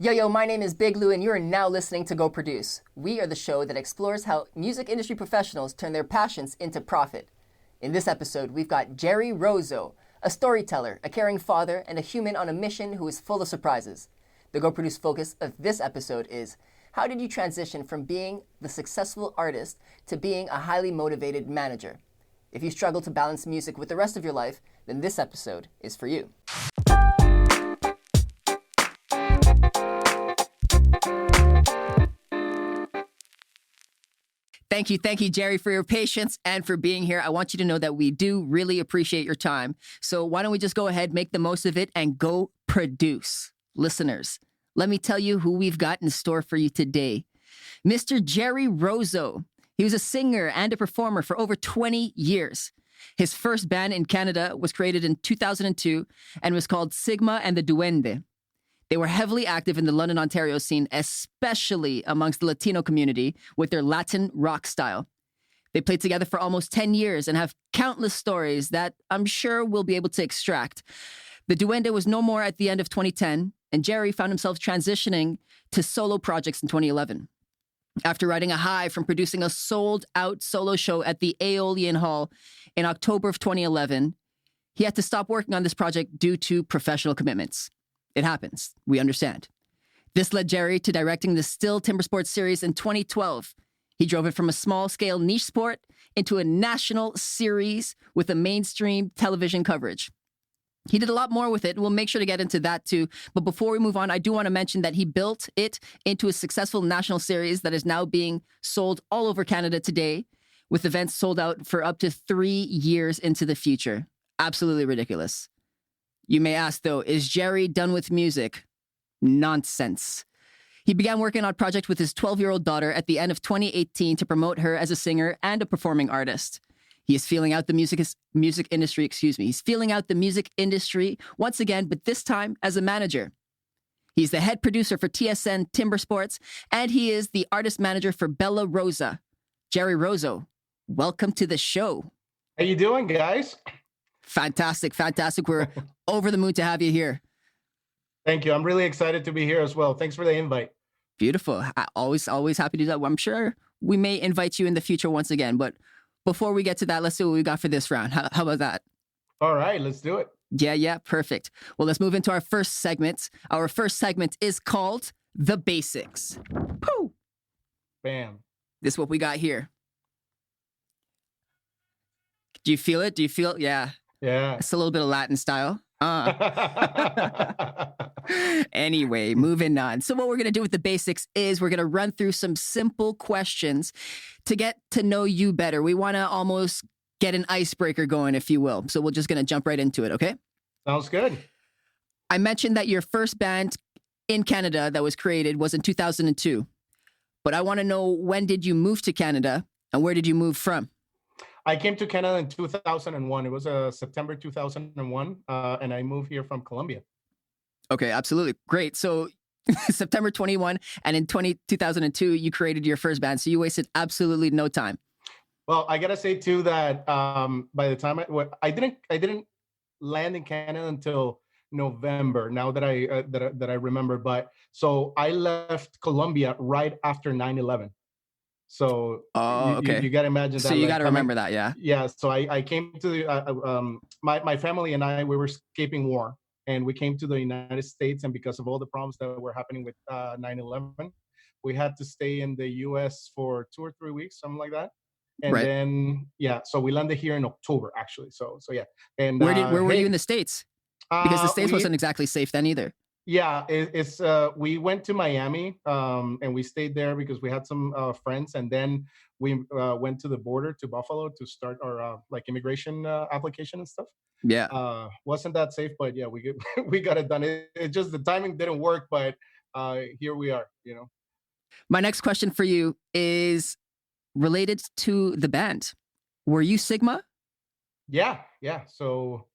Yo, my name is Big Lou, and you are now listening to Go Produce. We are the show that explores how music industry professionals turn their passions into profit. In this episode, we've got Jerry Rozo, a storyteller, a caring father, and a human on a mission who is full of surprises. The Go Produce focus of this episode is, how did you transition from being the successful artist to being a highly motivated manager? If you struggle to balance music with the rest of your life, then this episode is for you. Thank you, Jerry, for your patience and for being here. I want you to know that we do really appreciate your time. So why don't we just go ahead, make the most of it, and go produce. Listeners, let me tell you who we've got in store for you today. Mr. Jerry Rozo. He was a singer and a performer for over 20 years. His first band in Canada was created in 2002 and was called Sigma and the Duende. They were heavily active in the London, Ontario scene, especially amongst the Latino community with their Latin rock style. They played together for almost 10 years and have countless stories that I'm sure we'll be able to extract. The Duende was no more at the end of 2010, and Jerry found himself transitioning to solo projects in 2011. After riding a high from producing a sold-out solo show at the Aeolian Hall in October of 2011, he had to stop working on this project due to professional commitments. It happens. We understand. This led Jerry to directing the Still Timbersports series in 2012. He drove it from a small-scale niche sport into a national series with a mainstream television coverage. He did a lot more with it, and we'll make sure to get into that too. But before we move on, I do want to mention that he built it into a successful national series that is now being sold all over Canada today, with events sold out for up to 3 years into the future. Absolutely ridiculous. You may ask, though, is Jerry done with music? Nonsense. He began working on a project with his 12-year-old daughter at the end of 2018 to promote her as a singer and a performing artist. He is feeling out the music industry. He's feeling out the music industry once again, but this time as a manager. He's the head producer for TSN Timbersports, and he is the artist manager for Bella Rosa. Jerry Rozo, welcome to the show. How you doing, guys? Fantastic. We're over the moon to have you here. Thank you. I'm really excited to be here as well. Thanks for the invite. Beautiful. Always happy to do that. I'm sure we may invite you in the future once again, but before we get to that, let's see what we got for this round. How about that? All right, let's do it. Yeah, perfect. Well, let's move into our first segment. Our first segment is called The Basics. Pooh! Bam. This is what we got here. Do you feel it? Yeah. Yeah. It's a little bit of Latin style. Anyway, moving on. So what we're going to do with the basics is we're going to run through some simple questions to get to know you better. We want to almost get an icebreaker going, if you will. So we're just going to jump right into it, okay? Sounds good. I mentioned that your first band in Canada that was created was in 2002. But I want to know, when did you move to Canada and where did you move from? I came to Canada in 2001. It was September 2001, and I moved here from Colombia. Okay, absolutely. Great. So September 21, and in 2002, you created your first band. So you wasted absolutely no time. Well, I gotta say too that by the time I didn't land in Canada until November. Now that I remember, but so I left Colombia right after 9/11. So okay. You got to imagine that. So you got to remember that, yeah. Yeah. So I came to the my family and I, we were escaping war, and we came to the United States. And because of all the problems that were happening with 9/11, we had to stay in the U.S. for 2 or 3 weeks, something like that. And right. Then so we landed here in October, actually. So yeah. And where were you in the States? Because the States wasn't exactly safe then either. Yeah, it's we went to Miami and we stayed there because we had some friends, and then we went to the border to Buffalo to start our like immigration application and stuff. Yeah, wasn't that safe, but yeah, we got it done. It just the timing didn't work, but here we are. My next question for you is related to the band. Were you Sigma? Yeah. So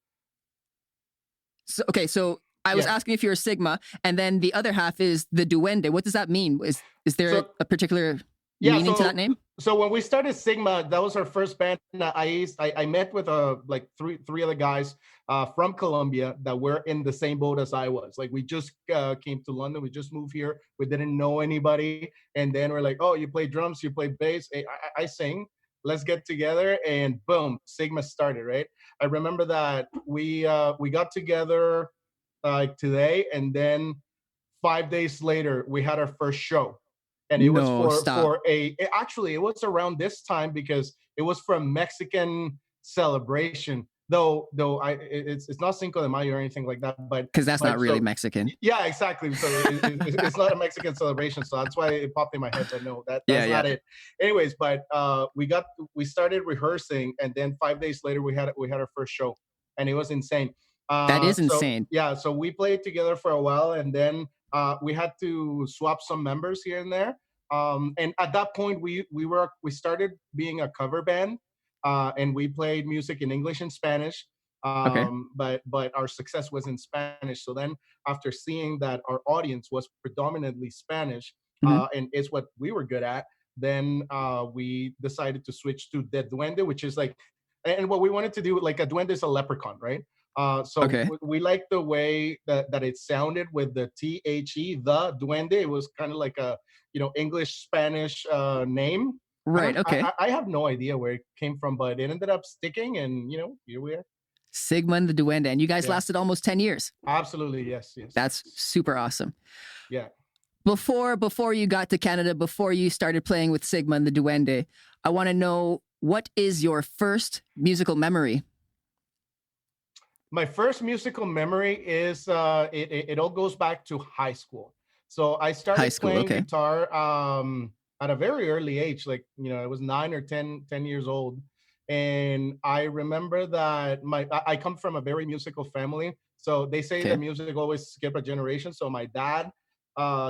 okay, so. I was asking if you're a Sigma, and then the other half is the Duende. What does that mean? Is there a particular meaning to that name? So when we started Sigma, that was our first band. I met with like three other guys from Colombia that were in the same boat as I was. Like we just came to London, we just moved here, we didn't know anybody, and then we're like, oh, you play drums, you play bass, I sing. Let's get together, and boom, Sigma started. Right. I remember that we got together like today, and then 5 days later we had our first show, and it was No, stop. actually it was around this time because it was for a Mexican celebration, though it's not Cinco de Mayo or anything like that, Because that's not but really so Mexican. yeah, exactly. So it's not a Mexican celebration, so that's why it popped in my head. But no, Yeah, that's yeah. not it. Anyways, but we started rehearsing, and then 5 days later we had our first show, and it was insane. That is So insane. yeah, so we played together for a while, and then we had to swap some members here and there. And at that point, we started being a cover band, and we played music in English and Spanish. Okay. But our success was in Spanish. So then, after seeing that our audience was predominantly Spanish, Hmm. and it's what we were good at, then we decided to switch to the Duende, which is like, and what we wanted to do, like a duende is a leprechaun, right? So Okay. we liked the way that it sounded with the the duende. It was kind of like a English Spanish name. I Right. don't Okay. I have no idea where it came from, but it ended up sticking, and here we are. Sigma and the Duende. And you guys Yeah, lasted almost 10 years. absolutely, yes, yes, That's super awesome. yeah. Before you got to Canada, before you started playing with Sigma and the Duende, I want to know, what is your first musical memory? My first musical memory is it all goes back to high school. So I High started school. playing Okay. guitar at a very early age, like I was 9 or 10 years old. And I remember that I come from a very musical family. So they say that Okay. music always skip a generation. So my dad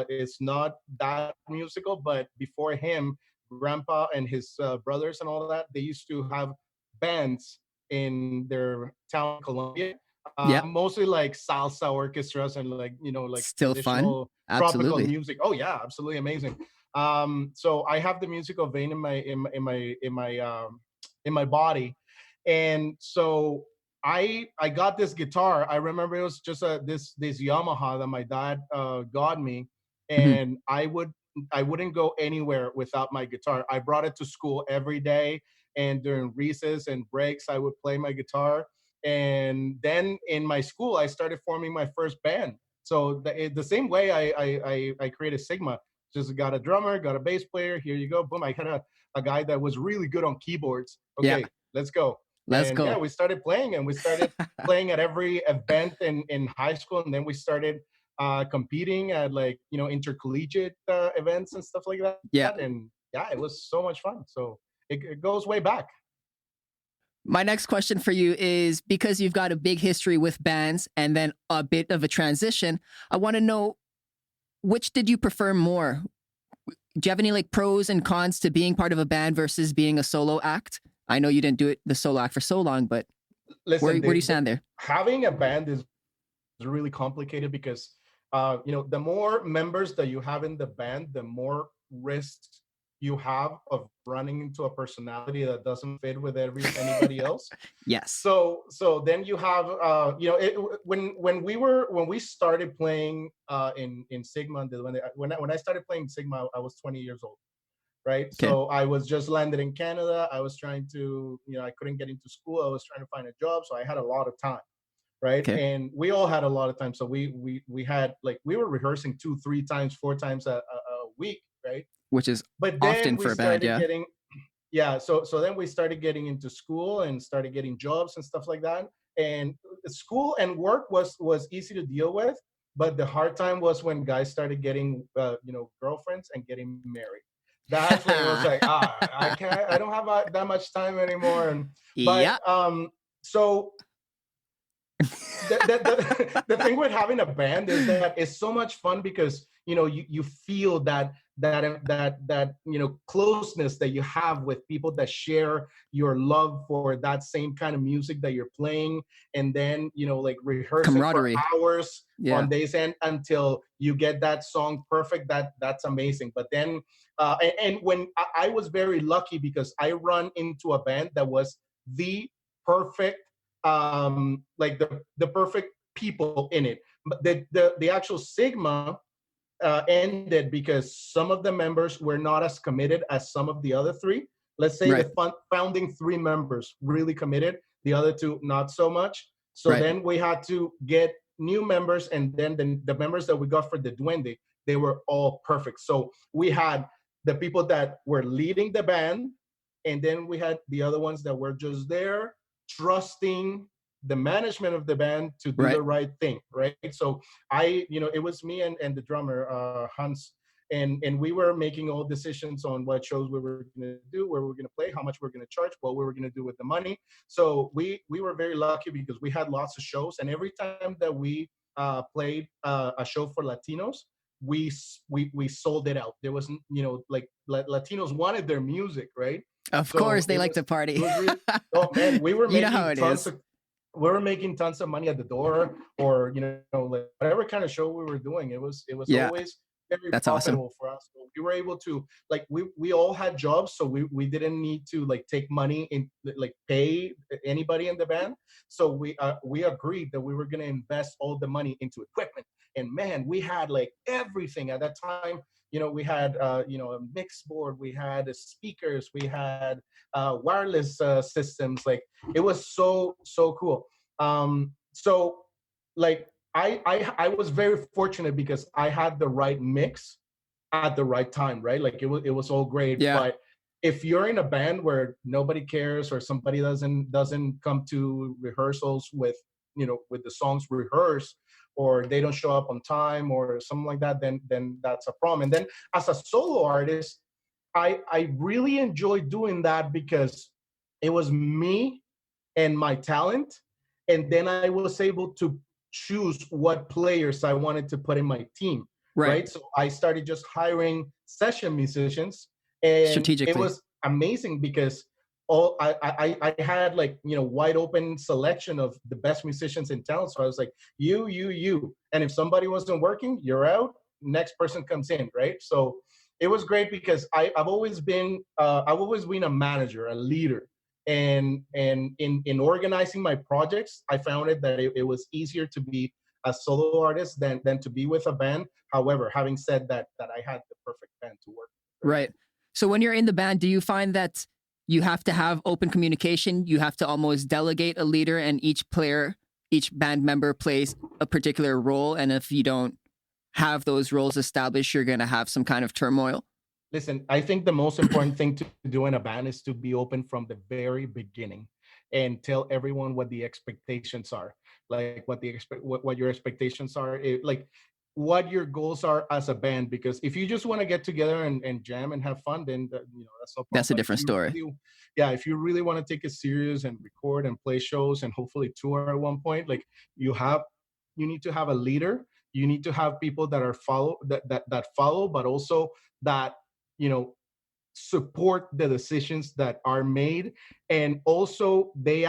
is not that musical, but before him, grandpa and his brothers and all that, they used to have bands in their town, Colombia. Yep. Mostly like salsa orchestras and like Still fun. traditional tropical Absolutely. music. Oh yeah, absolutely amazing. So I have the musical vein in my body, and so I got this guitar. I remember it was just this Yamaha that my dad got me, Hmm. and I wouldn't go anywhere without my guitar. I brought it to school every day, and during recess and breaks, I would play my guitar. And then in my school, I started forming my first band. So the same way I created Sigma, just got a drummer, got a bass player. Here you go, boom! I had a guy that was really good on keyboards. Yeah. Okay, let's go. Let's And yeah, go. we started playing, and we started playing at every event in high school, and then we started competing at like intercollegiate events and stuff like that. Yeah. And yeah, it was so much fun. So it goes way back. My next question for you is, because you've got a big history with bands and then a bit of a transition, I want to know, which did you prefer more? Do you have any like pros and cons to being part of a band versus being a solo act? I know you didn't do it the solo act for so long, but Listen, where do you stand there? having a band is really complicated because the more members that you have in the band, the more risks you have of running into a personality that doesn't fit with anybody else. Yes. So then you have when we started playing in Sigma, when I started playing Sigma, I was 20 years old, right? Okay. So I was just landed in Canada. I was trying to, I couldn't get into school. I was trying to find a job, so I had a lot of time, right? Okay. And we all had a lot of time. So we had, like, we were rehearsing 2, 3 times, 4 times a week, right? Which is But then often we for a band. started Yeah. getting, yeah, so then we started getting into school and started getting jobs and stuff like that. And school and work was easy to deal with, but the hard time was when guys started getting girlfriends and getting married. That's when it was like, I don't have that much time anymore. And but Yeah. so The thing with having a band is that it's so much fun because you feel that closeness that you have with people that share your love for that same kind of music that you're playing, and then like rehearsing for Camaraderie. hours Yeah. on days end until you get that song perfect. That's amazing. But then and when I was very lucky because I run into a band that was the perfect like the perfect people in it. But the actual Sigma ended because some of the members were not as committed as some of the other three. Let's say Right. the founding three members really committed, the other two not so much. So Right. then we had to get new members, and then the members that we got for the Duende, they were all perfect. So we had the people that were leading the band, and then we had the other ones that were just there trusting the management of the band to do Right. the right thing, right? So it was me and the drummer, Hans, and we were making all decisions on what shows we were going to do, where we were going to play, how much we are going to charge, what we were going to do with the money. So we were very lucky because we had lots of shows, and every time that we played a show for Latinos, we sold it out. There was like Latinos wanted their music, right? Of So course, they like to it party. was really, oh man, You know how it is. we were making tons of money at the door, or like whatever kind of show we were doing. It was Yeah, always very that's awesome. profitable for us. So we were able to, like, we all had jobs, so we didn't need to like take money in, like pay anybody in the band. So we agreed that we were going to invest all the money into equipment. And man, we had like everything at that time. We had a mix board, we had speakers, we had wireless systems. Like, it was so cool. So like I was very fortunate because I had the right mix at the right time, right? Like, it was all great. Yeah, But if you're in a band where nobody cares, or somebody doesn't come to rehearsals with the songs rehearsed, or they don't show up on time or something like that, then that's a problem. And then as a solo artist, I really enjoyed doing that because it was me and my talent, and then I was able to choose what players I wanted to put in my team, right. right? So I started just hiring session musicians, and it Strategically. was amazing because I had, like, wide open selection of the best musicians in town. So I was like, you, and if somebody wasn't working, you're out. Next person comes in, right? So it was great because I've always been a manager, a leader, and in organizing my projects, I found it that it was easier to be a solo artist than to be with a band. However, having said that, I had the perfect band to work with, right? Right. So when you're in the band, do you find that you have to have open communication? You have to almost delegate a leader, and each player, each band member plays a particular role. And if you don't have those roles established, you're going to have some kind of turmoil. Listen, I think the most important thing to do in a band is to be open from the very beginning and tell everyone what the expectations are, like what your expectations are, like what your goals are as a band. Because if you just want to get together and jam and have fun, then that's no problem. That's a But if different you story. really, yeah, if you really want to take it serious and record and play shows and hopefully tour at one point, like, you need to have a leader. You need to have people that are that follow, but also that you know support the decisions that are made. And also they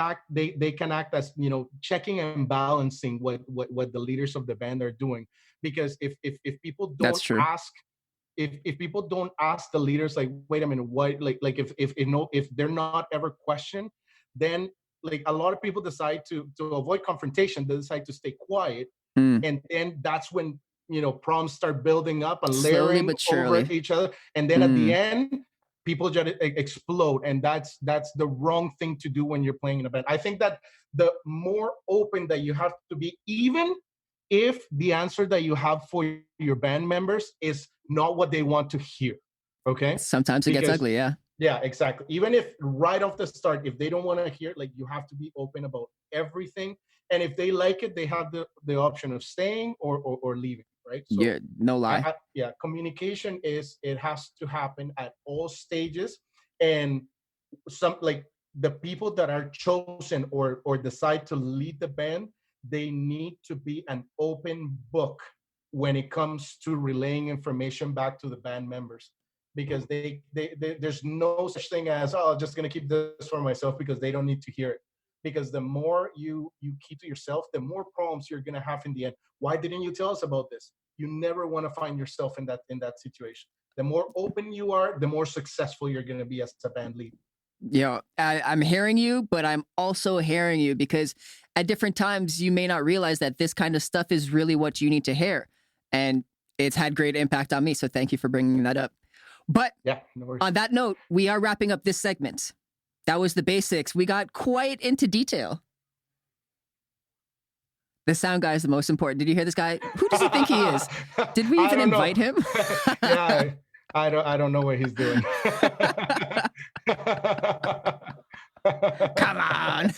can act as checking and balancing what the leaders of the band are doing. Because if people That's don't true. ask, if people don't ask the leaders, like, wait a minute, what, like if they're not ever questioned, then, like, a lot of people decide to avoid confrontation. They decide to stay quiet, Mm. and then that's when problems start building up and Slowly layering but over surely. each other. And then at the Mm. end, people just explode, and that's the wrong thing to do when you're playing in a band. I think that the more open that you have to be, even if the answer that you have for your band members is not what they want to hear, okay? Sometimes it gets Because, ugly. Yeah. yeah, exactly. Even if right off the start, if they don't want to hear it, like, you have to be open about everything. And if they like it, they have the option of staying or leaving, right? So Yeah. No lie. yeah, communication it has to happen at all stages. And some, like, the people that are chosen or decide to lead the band, they need to be an open book when it comes to relaying information back to the band members, because there's no such thing as, oh, I'm just going to keep this for myself, because they don't need to hear it. Because the more you keep to yourself, the more problems you're going to have in the end. Why didn't you tell us about this? You never want to find yourself in that situation. The more open you are, the more successful you're going to be as a band lead. I'm hearing you, but I'm also hearing you, because at different times you may not realize that this kind of stuff is really what you need to hear. And it's had great impact on me. So thank you for bringing that up. But yeah, no worries. On that note, we are wrapping up this segment. That was the basics. We got quite into detail. The sound guy is the most important. Did you hear this guy? Who does he think he is? Did we even invite him? Yeah, I don't know what he's doing. Come on.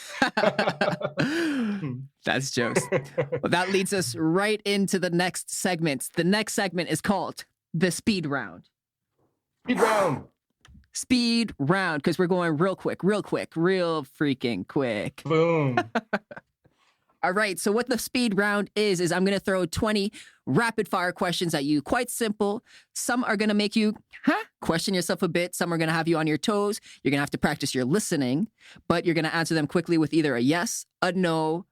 That's jokes. Well, that leads us right into the next segment. The next segment is called the speed round. Speed round. Speed round, because we're going real freaking quick. Boom. All right, so what the speed round is I'm going to throw 20 rapid fire questions at you. Quite simple. Some are going to make you question yourself a bit. Some are going to have you on your toes. You're going to have to practice your listening, but you're going to answer them quickly with either a yes, a no,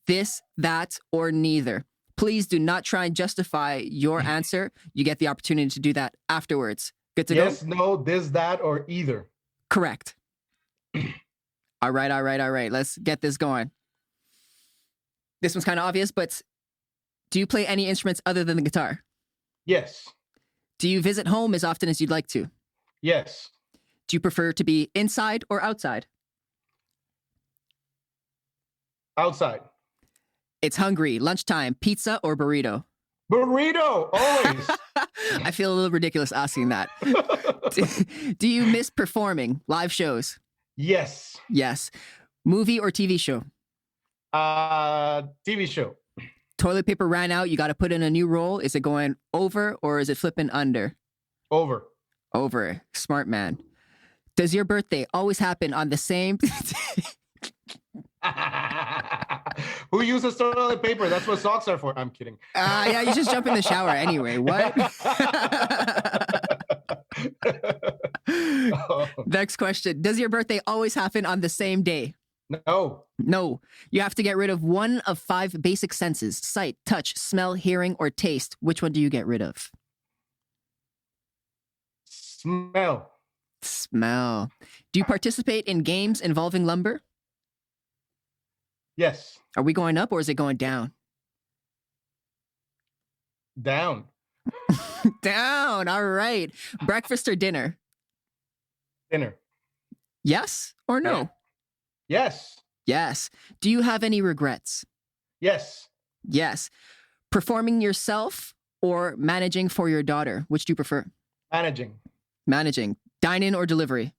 this, that, or neither. Please do not try and justify your answer. You get the opportunity to do that afterwards. Good to go? Yes, no, this, that, or either. Correct. All right. Let's get this going. This one's kind of obvious, but do you play any instruments other than the guitar? Yes. Do you visit home as often as you'd like to? Yes. Do you prefer to be inside or outside? Outside. It's hungry. Lunchtime, pizza or burrito? Burrito, always. I feel a little ridiculous asking that. Do you miss performing live shows? Yes. Yes. Movie or TV show? TV show. Toilet paper ran out. You got to put in a new roll. Is it going over or is it flipping under? Over. Over. Smart man. Does your birthday always happen on the same? Who uses toilet paper? That's what socks are for. I'm kidding. Yeah, you just jump in the shower anyway. What? Next question. Does your birthday always happen on the same day? No. No. You have to get rid of one of 5 basic senses: sight, touch, smell, hearing, or taste. Which one do you get rid of? Smell. Smell. Do you participate in games involving lumber? Yes. Are we going up or is it going down? Down. Down. All right. Breakfast or dinner? Dinner. Yes or no? Yeah. Yes. Yes. Do you have any regrets? Yes. Yes. Performing yourself or managing for your daughter? Which do you prefer? Managing. Managing. Dine-in or delivery?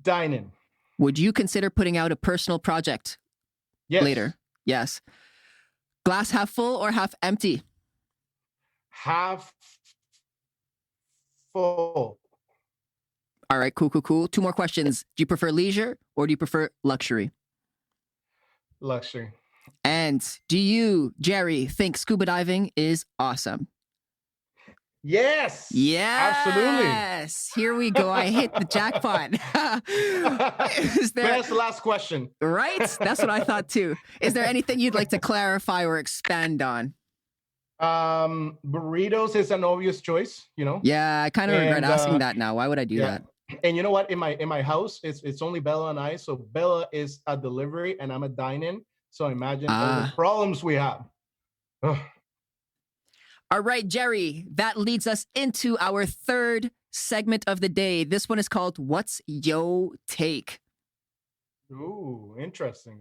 Dine-in. Would you consider putting out a personal project later? Yes. Glass half full or half empty? Half full. All right, cool. 2 more questions. Do you prefer leisure or do you prefer luxury? Luxury. And do you, Jerry, think scuba diving is awesome? Yes. Yes. Absolutely. Here we go. I hit the jackpot. That's the last question. Right? That's what I thought too. Is there anything you'd like to clarify or expand on? Burritos is an obvious choice, you know? Yeah, I kind of regret asking that now. Why would I do that? And you know what? In my house, it's only Bella and I. So Bella is a delivery and I'm a dine-in. So imagine all the problems we have. All right, Jerry, that leads us into our third segment of the day. This one is called What's Yo Take? Ooh, interesting.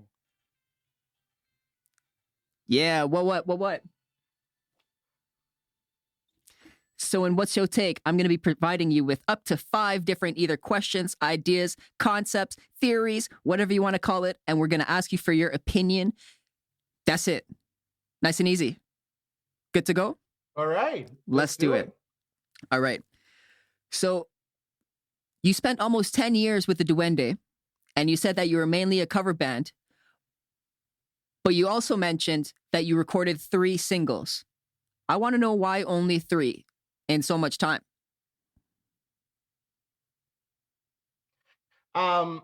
Yeah, what? So in What's Your Take, I'm going to be providing you with up to 5 different either questions, ideas, concepts, theories, whatever you want to call it. And we're going to ask you for your opinion. That's it. Nice and easy. Good to go? All right. Let's do it. All right. So you spent almost 10 years with the Duende, and you said that you were mainly a cover band. But you also mentioned that you recorded 3 singles. I want to know why only 3 in so much time. Um,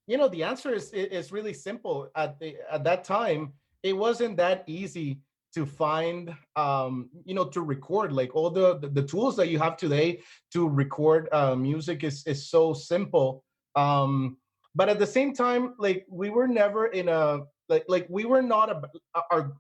the answer is really simple. At that time, it wasn't that easy to find, to record. Like all the tools that you have today to record music is so simple. But at the same time, like we were never in a like we were not our.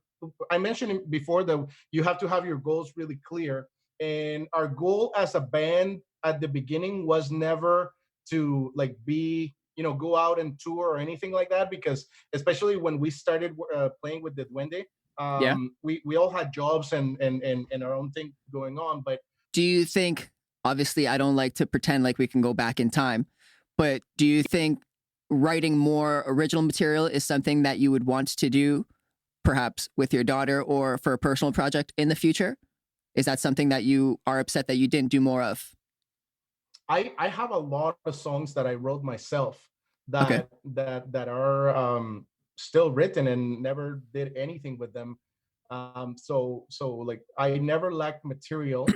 I mentioned it before that you have to have your goals really clear, and our goal as a band at the beginning was never to like be go out and tour or anything like that, because especially when we started playing with the Duende, Yeah. we all had jobs and our own thing going on. But Do you think, obviously, I don't like to pretend like we can go back in time, but do you think writing more original material is something that you would want to do, perhaps with your daughter or for a personal project in the future? Is that something that you are upset that you didn't do more of? I have a lot of songs that I wrote myself Okay. that are still written and never did anything with them. So like I never lacked material.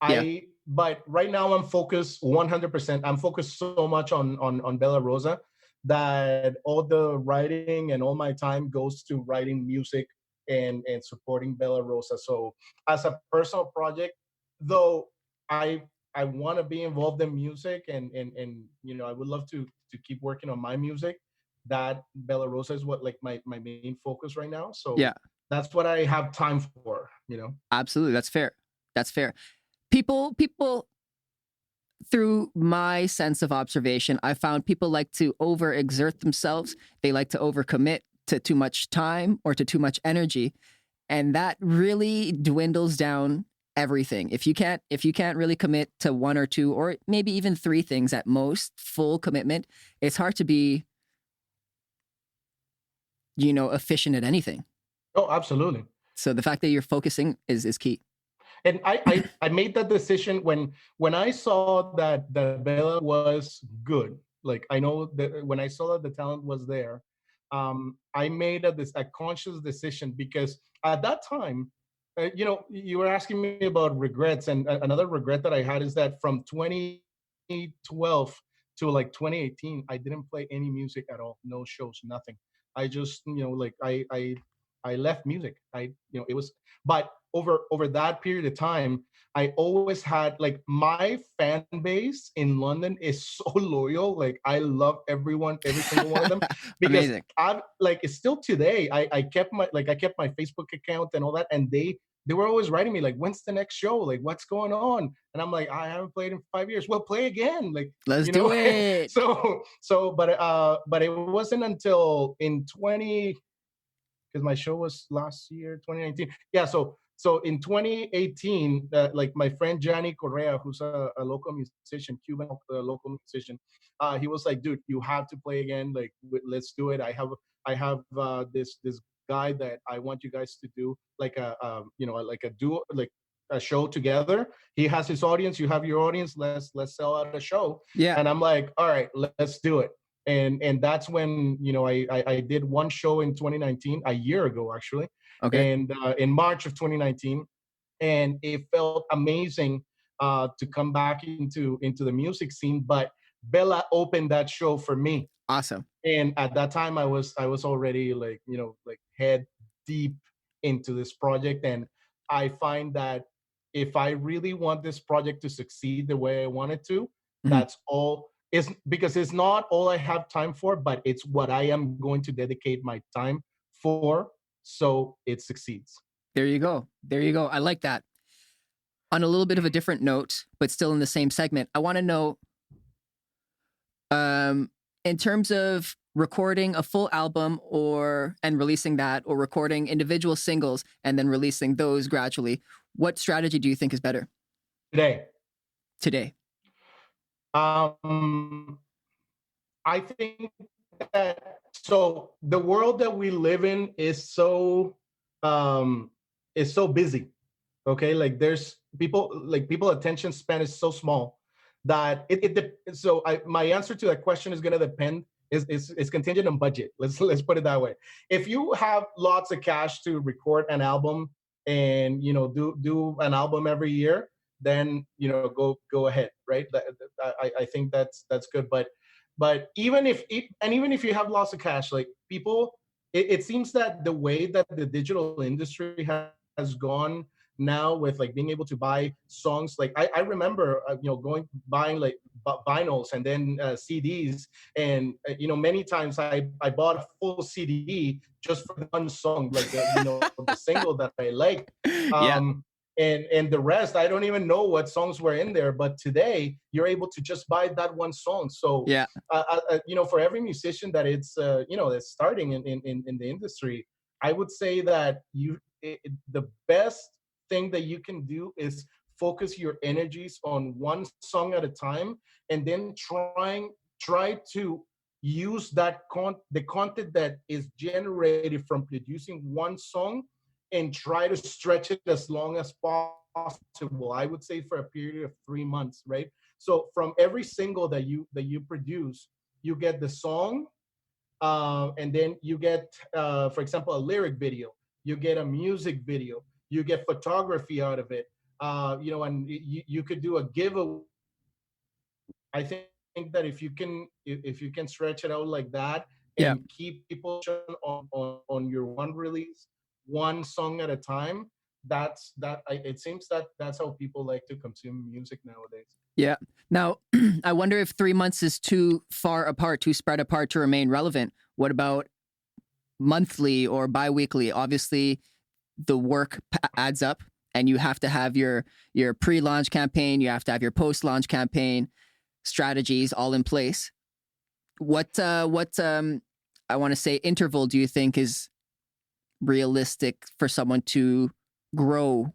Yeah. But right now I'm focused 100%. I'm focused so much on Bella Rosa that all the writing and all my time goes to writing music and supporting Bella Rosa. So as a personal project, though, I I want to be involved in music, and I would love to keep working on my music. That Bella Rosa is what like my main focus right now. So Yeah. that's what I have time for. Absolutely. That's fair. That's fair. People through my sense of observation, I found people like to overexert themselves. They like to overcommit to too much time or to too much energy. And that really dwindles down everything. If you can't really commit to 1 or 2 or maybe even 3 things at most, full commitment, it's hard to be, efficient at anything. Oh, absolutely. So the fact that you're focusing is key. And I made that decision when I saw that Bella was good. Like I know that when I saw that the talent was there, I made a conscious decision, because at that time, you were asking me about regrets, and another regret that I had is that from 2012 to like 2018, I didn't play any music at all, no shows, nothing. I just, like I left music. It was, but over that period of time, I always had like my fan base in London is so loyal. Like I love everyone, every single one of them, because Amazing. I've like it's still today. I kept my Facebook account and all that, and they were always writing me like, when's the next show? Like, what's going on? And I'm like, I haven't played in 5 years. Well, play again. Like, Let's you do know. it. But it wasn't until in 20, because my show was last year, 2019. Yeah, so in 2018, like my friend Johnny Correa, who's a local musician, Cuban local musician, he was like, "Dude, you have to play again. Like, let's do it. I have this guy that I want you guys to do like like a duo, like a show together. He has his audience, you have your audience. Let's sell out a show." Yeah. And I'm like, "All right, let's do it." And that's when I did one show in 2019, a year ago actually, Okay. and in March of 2019, and it felt amazing to come back into the music scene. But Bella opened that show for me, Awesome. and at that time I was already like like head deep into this project, and I find that if I really want this project to succeed the way I want it to, Mhm. that's all is, because it's not all I have time for, but it's what I am going to dedicate my time for, so it succeeds. There you go. There you go. I like that. On a little bit of a different note, but still in the same segment, I want to know, in terms of recording a full album and releasing that, or recording individual singles and then releasing those gradually, what strategy do you think is better Today, today? um I think that, so the world that we live in um is so busy. Okay, like there's people attention span is so small that so my answer to that question is going to depend It's contingent on budget. Let's put it that way. If you have lots of cash to record an album and do an album every year, then go ahead, right? I think that's good. But even if you have lots of cash, like people, it seems that the way that the digital industry has gone now with like being able to buy songs, like I remember going buying like vinyls and then CDs, and many times I bought a full CD just for one song, like the single that I liked. Yeah. And the rest, I don't even know what songs were in there. But today, you're able to just buy that one song. So, Yeah. for every musician that that's starting in the industry, I would say that the best thing that you can do is focus your energies on one song at a time, and then try to use the content that is generated from producing one song, and try to stretch it as long as possible. I would say for a period of 3 months, right? So from every single that you produce, you get the song, and then you get, for example, a lyric video, you get a music video, you get photography out of it, and you could do a giveaway. I think that if you can stretch it out like that Yeah. and keep people on your one release, one song at a time, it seems that that's how people like to consume music nowadays. Yeah. Now, I wonder if 3 months is too far apart, too spread apart to remain relevant. What about monthly or bi-weekly? Obviously, the work adds up, and you have to have your pre-launch campaign, you have to have your post-launch campaign strategies all in place. What I want to say interval do you think is realistic for someone to grow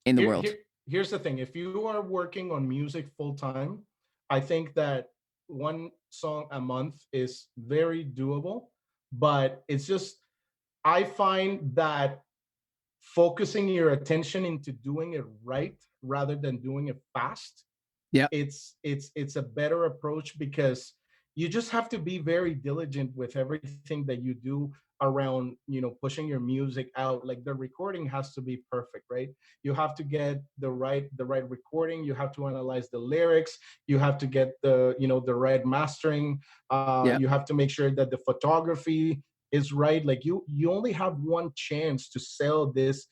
in the world? Here's the thing: if you are working on music full time, I think that one song a month is very doable. But it's just, I find that focusing your attention into doing it right rather than doing it fast, Yeah. it's a better approach, because you just have to be very diligent with everything that you do around pushing your music out. Like, the recording has to be perfect, right? You have to get the right recording, you have to analyze the lyrics, you have to get the right mastering, Yeah. you have to make sure that the photography is right. Like, you only have one chance to sell this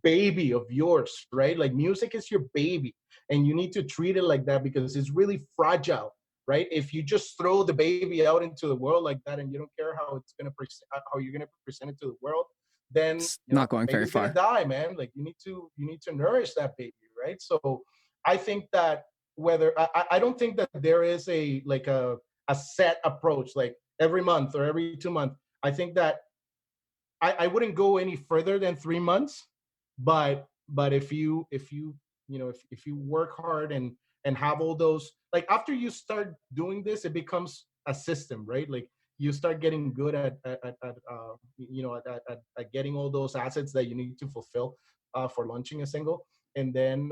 baby of yours, right? Like, music is your baby, and you need to treat it like that, because it's really fragile, right? If you just throw the baby out into the world like that, and you don't care how you're gonna present it to the world, then It's not going very baby's gonna far. die, man. Like, you need to nourish that baby, right? So I think that I don't think that there is a set approach, like every month or every 2 months. I think that I wouldn't go any further than 3 months, but if you work hard and have all those, like, after you start doing this, it becomes a system, right? Like, you start getting good at getting all those assets that you need to fulfill for launching a single, and then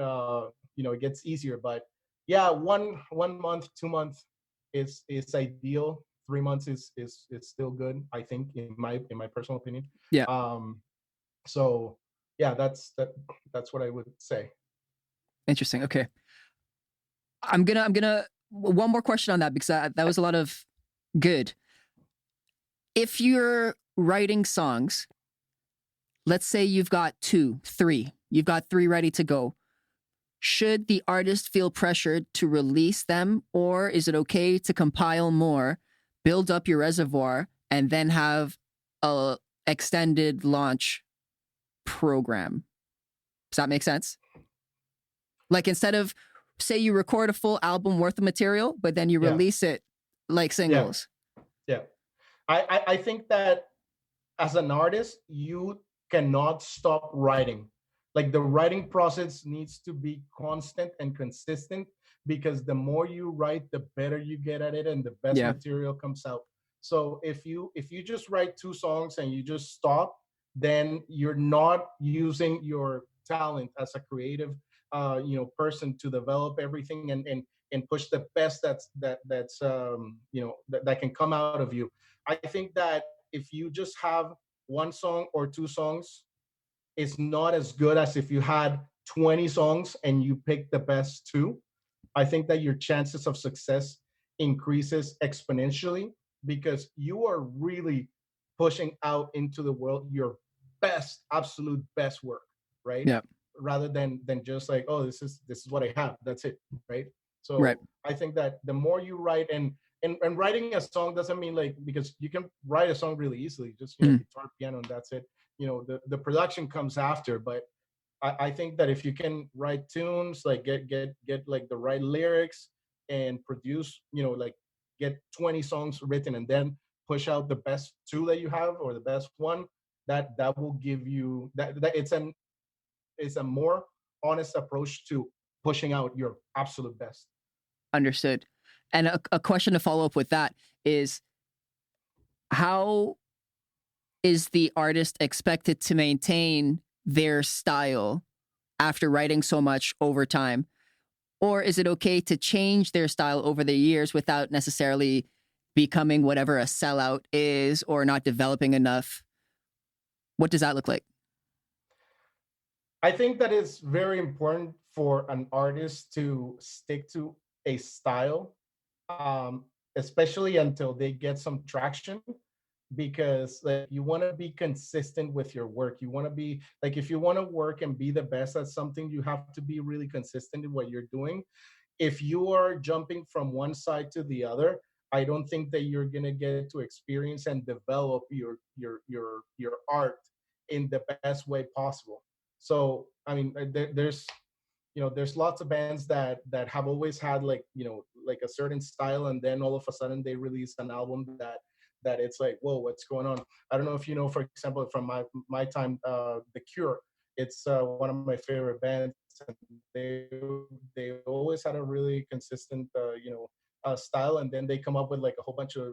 it gets easier. But yeah, one month, 2 months is ideal. 3 months is still good, I think, in my personal opinion. Yeah. So yeah, that's what I would say. Interesting. Okay. I'm gonna one more question on that, because that was a lot of good. If you're writing songs, let's say you've got you've got three ready to go. Should the artist feel pressured to release them, or is it okay to compile more, build up your reservoir, and then have a extended launch program? Does that make sense? Like, instead of, say, you record a full album worth of material, but then you Yeah. release it like singles. Yeah. I think that as an artist, you cannot stop writing. Like, the writing process needs to be constant and consistent, because the more you write, the better you get at it, and the best Yeah. material comes out. So if you just write 2 songs and you just stop, then you're not using your talent as a creative person to develop everything and push the best that can come out of you. I think that if you just have one song or two songs, it's not as good as if you had 20 songs and you pick the best two. I think that your chances of success increases exponentially because you are really pushing out into the world your best, absolute best work, right? Yeah. Rather than just like, oh, this is what I have. That's it, right? Right. So I think that the more you write and writing a song doesn't mean like because you can write a song really easily, just Mm. guitar, piano, and that's it. The production comes after, but I think that if you can write tunes, like get like the right lyrics and produce, like get 20 songs written and then push out the best two that you have or the best one, that will give you that it's a more honest approach to pushing out your absolute best. Understood. And a question to follow up with that is, how is the artist expected to maintain their style after writing so much over time? Or is it okay to change their style over the years without necessarily becoming whatever a sellout is or not developing enough? What does that look like? I think that it's very important for an artist to stick to a style, um, especially until they get some traction, because like you want to be consistent with your work. You want to be like if you want to work and be the best at something, you have to be really consistent in what you're doing. If you are jumping from one side to the other, I don't think that you're gonna get to experience and develop your art in the best way possible. So I mean, there's lots of bands that have always had like like a certain style, and then all of a sudden they release an album that it's like, whoa, what's going on? I don't know if you know, for example, from my time, The Cure. It's one of my favorite bands, and they always had a really consistent style, and then they come up with like a whole bunch of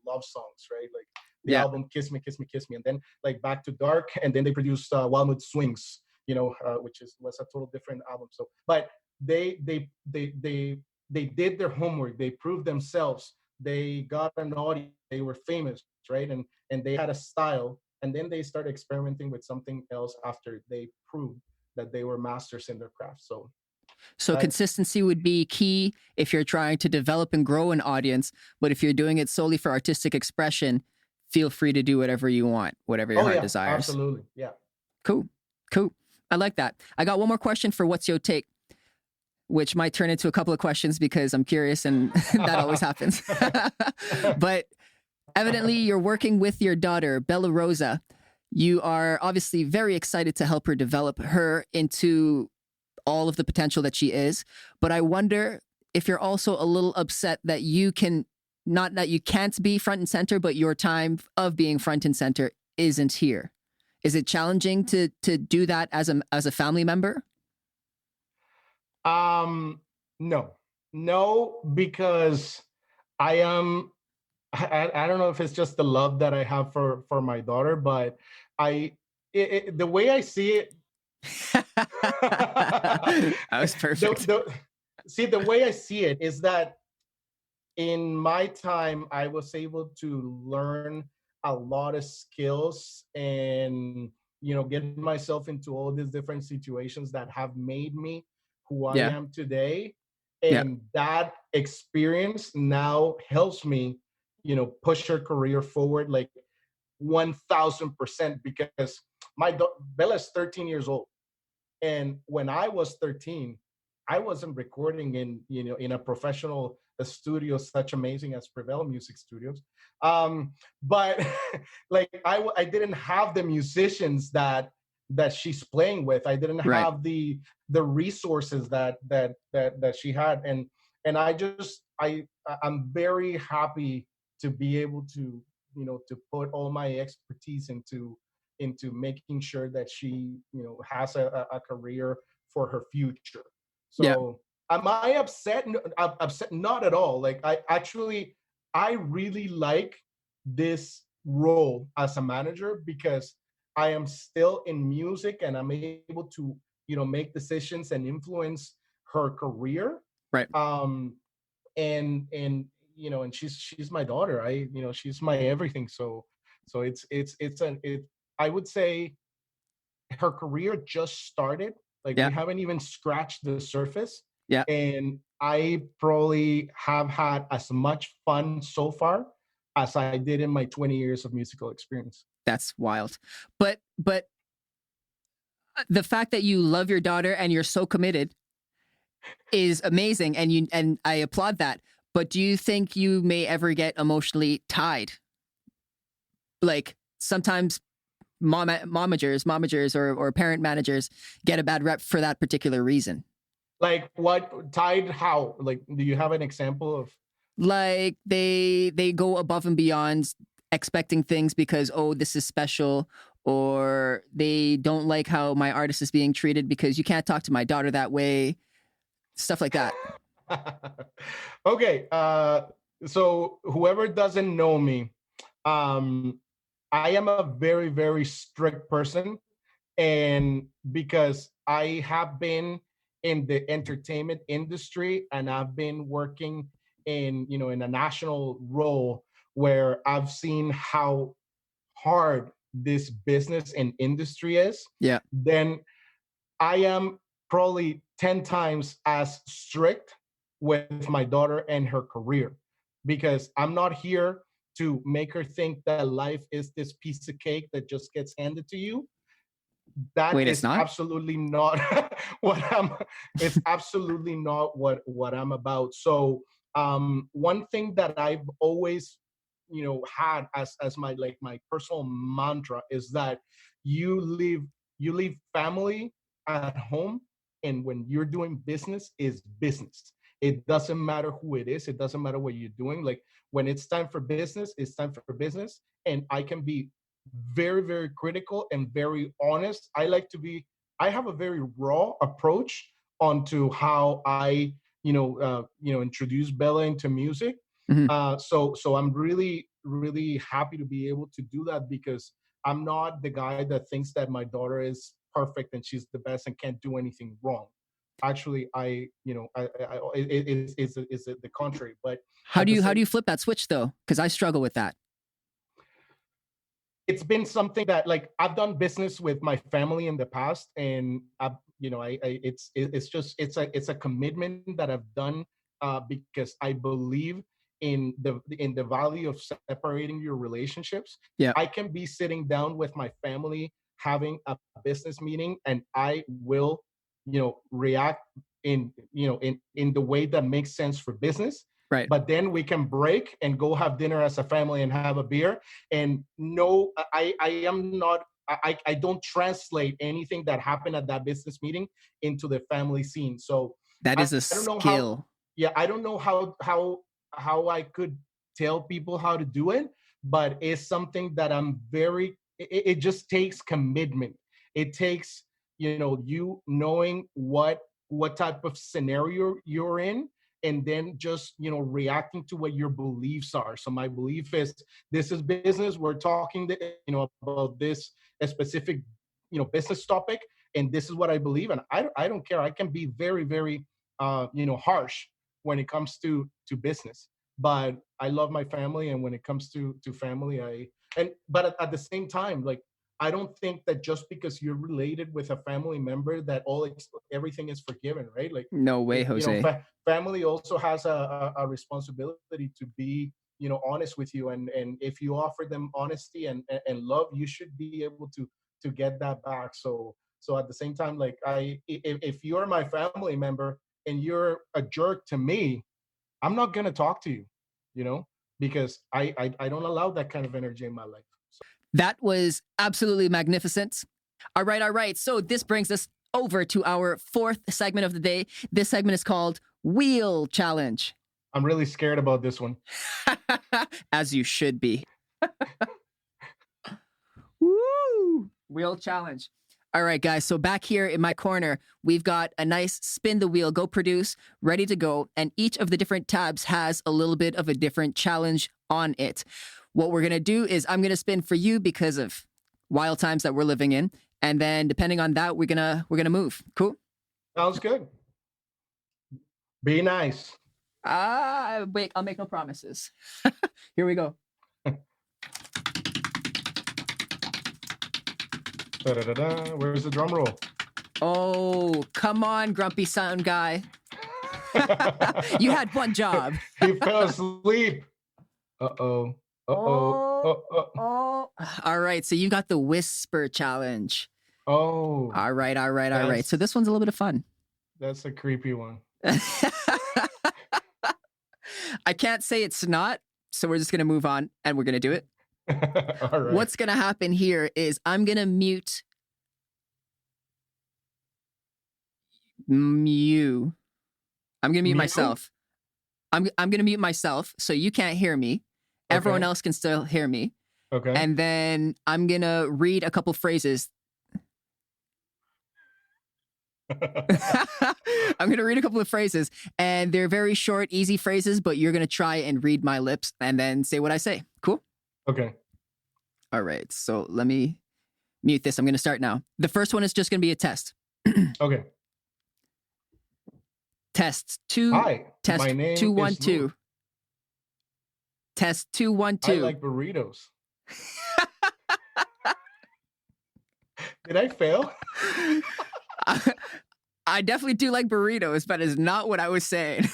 love songs, right? Like the Yeah. album Kiss Me, Kiss Me, Kiss Me, and then like Back to Dark, and then they produced Wild Mood Swings, which was a total different album. So, but they did their homework. They proved themselves. They got an audience. They were famous, right? And they had a style. And then they started experimenting with something else after they proved that they were masters in their craft. So So that's consistency would be key if you're trying to develop and grow an audience. But if you're doing it solely for artistic expression, feel free to do whatever you want, whatever your oh heart yeah, desires. absolutely, yeah. Cool. Cool. I like that. I got one more question for what's your take, which might turn into a couple of questions because I'm curious and that always happens. But evidently, you're working with your daughter, Bella Rosa. You are obviously very excited to help her develop her into all of the potential that she is. But I wonder if you're also a little upset that you can, not that you can't be front and center, but your time of being front and center isn't here. Is it challenging to do that as a family member? No, no, because I am. I don't know if it's just the love that I have for my daughter, but the way I see it, That was perfect. see the way I see it is that in my time I was able to learn a lot of skills and get myself into all these different situations that have made me who I Yeah. am today, Yeah. and that experience now helps me push her career forward like 1000%, because Bella's 13 years old, and when I was 13, I wasn't recording in a professional studio such amazing as Prevail Music Studios. But like I didn't have the musicians that she's playing with. I didn't Right. have the resources that she had, and I'm very happy to be able to to put all my expertise into making sure that she has a career for her future. Yeah. So am I upset? I'm upset, not at all. Like I really like this role as a manager because I am still in music and I'm able to make decisions and influence her career. Right. And she's my daughter. She's my everything. So I would say her career just started. Like, Yeah. we haven't even scratched the surface. Yeah. And I probably have had as much fun so far as I did in my 20 years of musical experience. That's wild. But the fact that you love your daughter and you're so committed is amazing, and I applaud that. But do you think you may ever get emotionally tied? Like, sometimes momagers or parent managers get a bad rep for that particular reason. Like, what tied? How? Like, do you have an example of? Like, they go above and beyond expecting things because, oh, this is special, or they don't like how my artist is being treated because you can't talk to my daughter that way. Stuff like that. Okay. So whoever doesn't know me, I am a very, very strict person. And because I have been in the entertainment industry and I've been working in a national role where I've seen how hard this business and industry is, Yeah. then I am probably 10 times as strict with my daughter and her career, because I'm not here to make her think that life is this piece of cake that just gets handed to you. That Wait, it's is not? absolutely not what I'm it's absolutely not what I'm about. So one thing that I've always had as my personal mantra is that you leave family at home, and when you're doing business is business. It doesn't matter who it is, it doesn't matter what you're doing. Like, when it's time for business, it's time for business. And I can be very, very critical and very honest. I have a very raw approach onto how I introduce Bella into music. Mhm. So I'm really, really happy to be able to do that, because I'm not the guy that thinks that my daughter is perfect and she's the best and can't do anything wrong. Actually, it's the contrary. But How at do the you same, flip that switch though? Because I struggle with that. it's been something that, like, I've done business with my family in the past, and it's a commitment that I've done, because I believe in the value of separating your relationships. Yeah. I can be sitting down with my family having a business meeting, and I will react in the way that makes sense for business. Right. But then we can break and go have dinner as a family and have a beer. And no, I am not. I don't translate anything that happened at that business meeting into the family scene. So That is a I don't know how. skill. Yeah, I don't know how I could tell people how to do it, but it's something that I'm very. It just takes commitment. It takes you knowing what type of scenario you're in, and then just reacting to what your beliefs are. So my belief is, this is business. We're talking about this a specific business topic, and this is what I believe. And I don't care. I can be very, very harsh when it comes to business, but I love my family. And when it comes to family, but at the same time, like, I don't think that just because you're related with a family member that everything is forgiven, right? Like, No way, Jose. Family also has a responsibility to be honest with you, and if you offer them honesty and love, you should be able to get that back. So at the same time, like, if you're my family member and you're a jerk to me, I'm not gonna talk to you, because I don't allow that kind of energy in my life. That was absolutely magnificent. All right. So this brings us over to our fourth segment of the day. This segment is called Wheel Challenge. I'm really scared about this one. As you should be. Woo! Wheel Challenge. All right, guys. So back here in my corner, we've got a nice spin the wheel, go produce, ready to go. And each of the different tabs has a little bit of a different challenge on it. What we're going to do is I'm going to spin for you because of wild times that we're living in. and then depending on that, we're gonna move. Cool. Sounds good. Be nice. Wait, I'll make no promises. Here we go. Da-da-da-da. Where's the drum roll? Oh, come on, grumpy sound guy. You had one job. He fell asleep. Uh-oh. Uh-oh. Oh. All right, so you got the whisper challenge. Oh. All right. So this one's a little bit of fun. That's a creepy one. I can't say it's not, so we're just gonna move on and we're gonna do it. All right. What's gonna happen here is I'm gonna mute you. I'm gonna mute Mute? myself. I'm gonna mute myself so you can't hear me. Everyone Okay. else can still hear me. Okay. And then I'm gonna read a couple phrases. I'm gonna read a couple of phrases, and they're very short, easy phrases, but you're gonna try and read my lips and then say what I say. Cool? Okay. All right. So let me mute this. I'm gonna start now. The first one is just gonna be a test. Okay. Test two. Hi. Test My name 2 1 is 2. Luke. Test 2 1 2. I like burritos. Did I fail? I definitely do like burritos, but it's not what I was saying.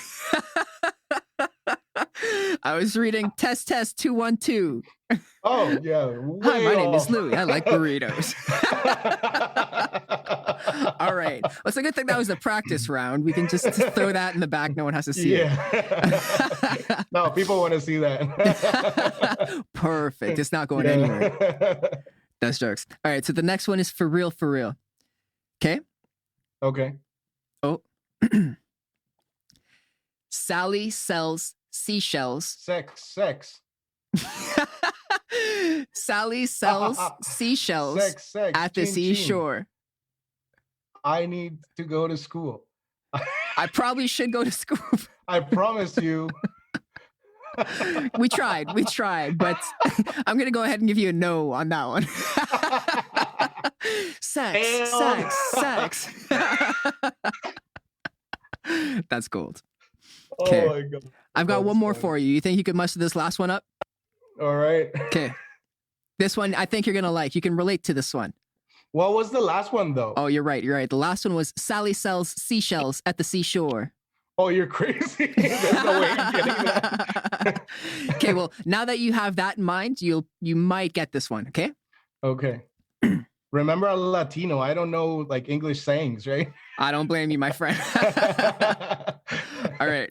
I was reading test 2 1 2. Oh, yeah. Hi, my name is off. Louie. I like burritos. All right. Well, it's a good thing that was the practice round. We can just throw that in the back. No one has to see it. Yeah. No, people want to see that. Perfect. It's not going anywhere. That's jokes. All right. So the next one is for real, for real. Okay. Okay. Oh. Sally sells seashells. Sex. Sally sells seashells Sex. at the Ching, ching. seashore. I need to go to school. I probably should go to school. I promise you. We tried, but I'm going to go ahead and give you a no on that one. Sex. That's gold. Okay. Oh my God. I've got That's one more funny. for you. You think you could muster this last one up? All right. Okay. This one I think you're going to like. You can relate to this one. What was the last one though? Oh, you're right. The last one was Sally sells seashells at the seashore. Oh, you're crazy. There's no way you're getting that. Okay, well, now that you have that in mind, you might get this one, okay? Okay. Remember, I'm Latino. I don't know like English sayings, right? I don't blame you, my friend. All right.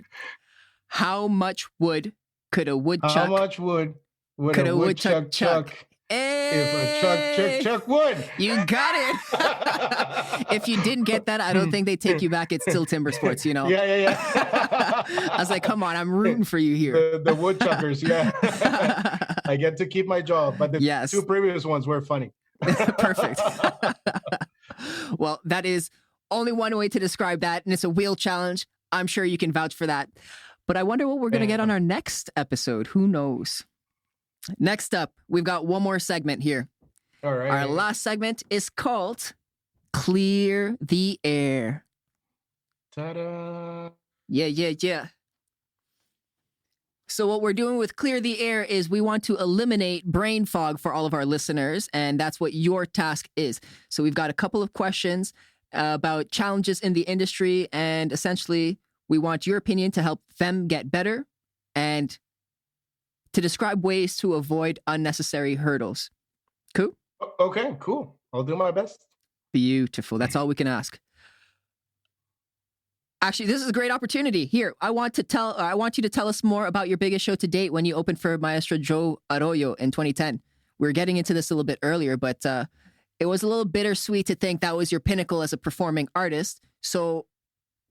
How much wood could a woodchuck? How much wood would could a woodchuck chuck if a chuck would? You got it. If you didn't get that, I don't think they take you back. It's still Timber Sports, you know? Yeah. I was like, come on, I'm rooting for you here. The woodchuckers, yeah. I get to keep my job, but the Yes. two previous ones were funny. Perfect. Well, that is only one way to describe that, and it's a wheel challenge. I'm sure you can vouch for that. But I wonder what we're going to get on our next episode. Who knows? Next up, we've got one more segment here. All right. Our last segment is called Clear the Air. Ta-da. Yeah. So what we're doing with Clear the Air is we want to eliminate brain fog for all of our listeners, and that's what your task is. So we've got a couple of questions about challenges in the industry, and essentially we want your opinion to help them get better and to describe ways to avoid unnecessary hurdles. Cool? Okay, cool. I'll do my best. Beautiful. That's all we can ask. Actually, this is a great opportunity. Here, I want you to tell us more about your biggest show to date when you opened for Maestro Joe Arroyo in 2010. We were getting into this a little bit earlier, but it was a little bittersweet to think that was your pinnacle as a performing artist. So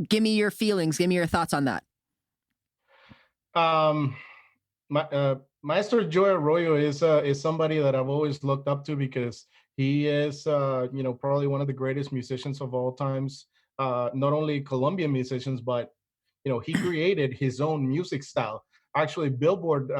give me your feelings. Give me your thoughts on that. Maestro Joe Arroyo is somebody that I've always looked up to because he is probably one of the greatest musicians of all times. Not only Colombian musicians, but he created his own music style. Actually, Billboard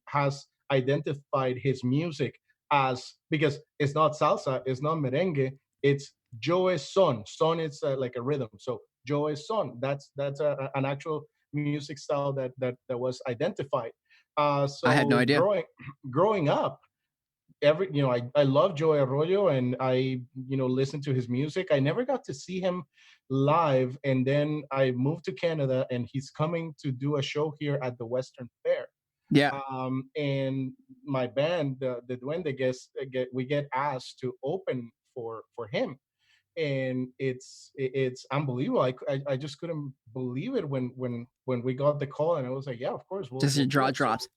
has identified his music as, because it's not salsa, it's not merengue, it's Joe Son. Son is like a rhythm. So Joe Son. That's an actual music style that was identified. I had no So idea. growing up, I love Joey Arroyo, and I listen to his music. I never got to see him live, and then I moved to Canada, and he's coming to do a show here at the Western Fair. Yeah. And my band, the Duende, we get asked to open for him, and it's unbelievable. I just couldn't believe it when we got the call, and I was like, yeah, of course, Just your we'll do jaw it. So drops.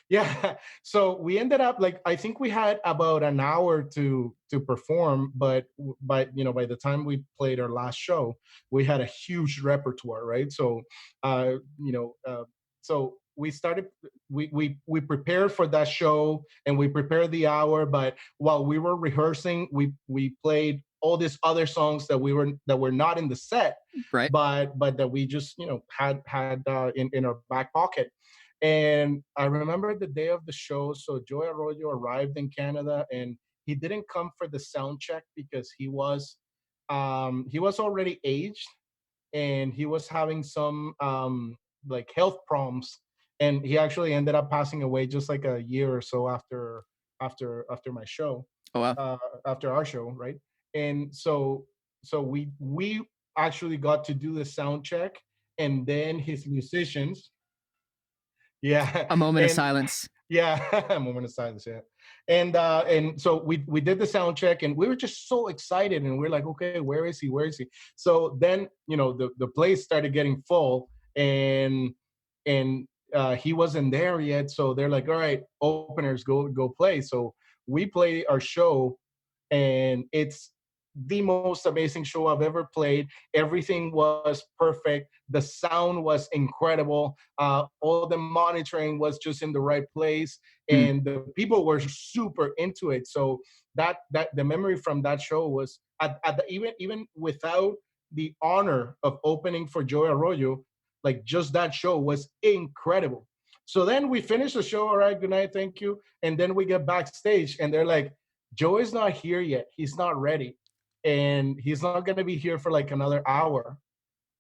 yeah, so we ended up, like, I think we had about an hour to perform, but by the time we played our last show, we had a huge repertoire, right? So uh you know uh so we prepared for that show, and we prepared the hour, but while we were rehearsing, we played all these other songs that were not in the set, Right. but that we just had in our back pocket. And I remember the day of the show. So Joey Arroyo arrived in Canada, and he didn't come for the sound check because he was already aged, and he was having some like health problems, and he actually ended up passing away just like a year or so after my show, Oh wow. uh, after our show, right? And so we actually got to do the sound check, and then his musicians, yeah, A moment of and silence. yeah, a moment of silence, yeah. And so we did the sound check, and we were just so excited, and we're like, okay, where is he? Where is he? So then, the place started getting full, and he wasn't there yet. So they're like, all right, openers, go play. So we play our show, and it's the most amazing show I've ever played. Everything was perfect. The sound was incredible. All the monitoring was just in the right place, Hmm. and the people were super into it. So that the memory from that show was even without the honor of opening for Joey Arroyo, like, just that show was incredible. So then we finish the show. All right, good night, thank you. And then we get backstage, and they're like, Joey's not here yet. He's not ready, and he's not going to be here for like another hour.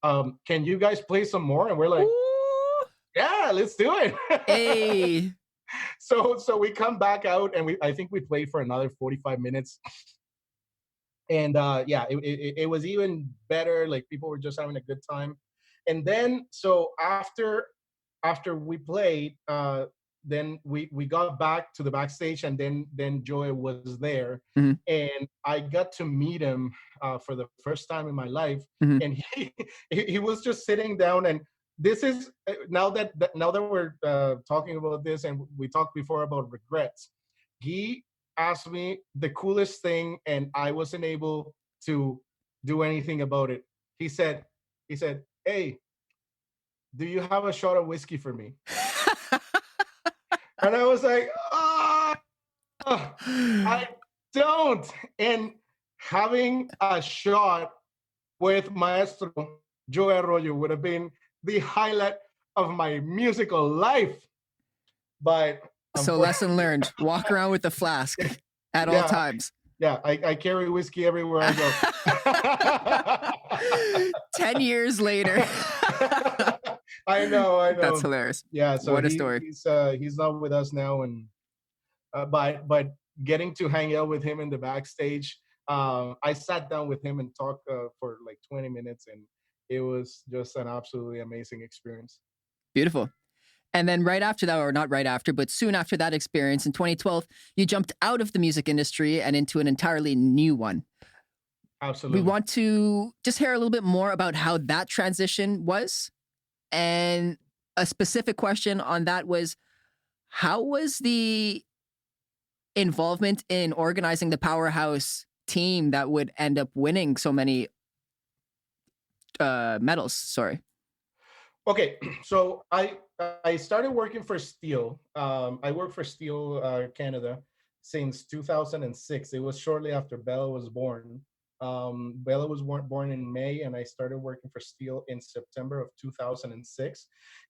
Can you guys play some more? And we're like, Ooh. yeah, let's do it. Hey. So we come back out, and I think we played for another 45 minutes. And yeah, it was even better. Like, people were just having a good time. And then, so after we played, then we got back to the backstage, and then Joey was there, Mhm. and I got to meet him for the first time in my life. Mhm. And he was just sitting down, and this is now that we're talking about this, and we talked before about regrets. He asked me the coolest thing, and I wasn't able to do anything about it. He said, "Hey, do you have a shot of whiskey for me?" And I was like, "Oh, I don't." And having a shot with Maestro Joe Arroyo would have been the highlight of my musical life. But So unfortunately, lesson learned. Walk around with a flask at all yeah, times. yeah, I carry whiskey everywhere I go. 10 years later. I That's know. hilarious. Yeah, so What a story. he's not with us now, and but getting to hang out with him in the backstage, I sat down with him and talked for like 20 minutes, and it was just an absolutely amazing experience. Beautiful. And then right after that, or not right after, but soon after that experience in 2012, you jumped out of the music industry and into an entirely new one. We Absolutely. want to just hear a little bit more about how that transition was. And a specific question on that was, how was the involvement in organizing the powerhouse team that would end up winning so many medals? Sorry. Okay, so I started working for Steel. I worked for Steel Canada since 2006. It was shortly after Bella was born. Bella was born in May, and I started working for Steel in September of 2006.